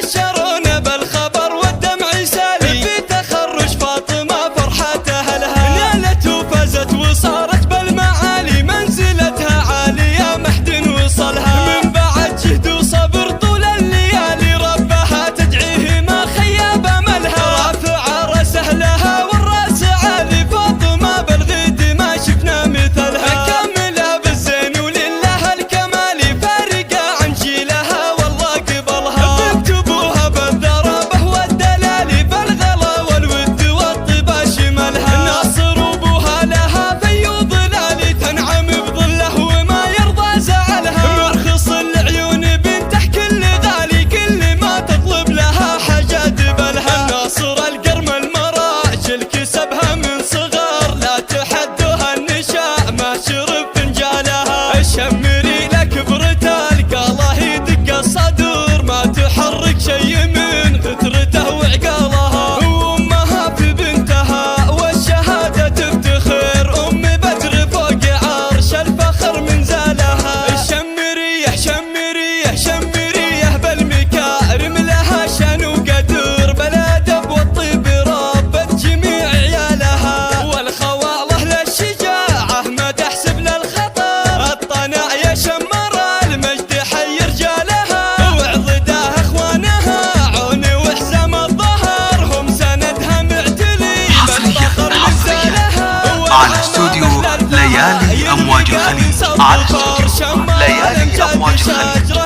بشرونا بالخبر والدمع يسالي في تخرج فاطمة فرحة أهلها نالت وفازت وصارت بالمعالي منزلتها عالية محد وصلها من بعد جهد وصبر طول الليالي ربها تدعيه ما خيب أملها رافع راس أهلها والراس عالي فاطمة بالغد ما شفنا مثلها كاملة بالزين ولله الكمال فارقة عن جيلها والله قبلها بيكتبوها بالذرابة والدلال بالغلا والود والطيبة شملها ناصر وبوها لها في ظلال تنعم بظله وما يرضى زعلها مرخص العيون بنته كل غالي كل ما تطلب لها حاجة دبلها ناصر القرم المراجل كسبها من صغر لا تحدها النشاء ما شرب فنجالها الشمري لكبرته القاله يدق الصدور ما تحرك شي من غترته وعقالها وامها في بنتها والشهادة تفتخر ام بدر فوق عرش الفخر منزلها الشمرية شمرية شمرية بالمكارم لها شان وقدر بالادب والطيب ربت جميع عيالها والخواله للشجاعة ما تحسب للخطر الطناع يا شمر المجد حي رجالها وعضدها اخوانها عون وحزام الظهر هم سندها معتلي بالفخر منزلها على استوديو ليالي أمواج الخليج على استوديو ليالي أمواج الخليج.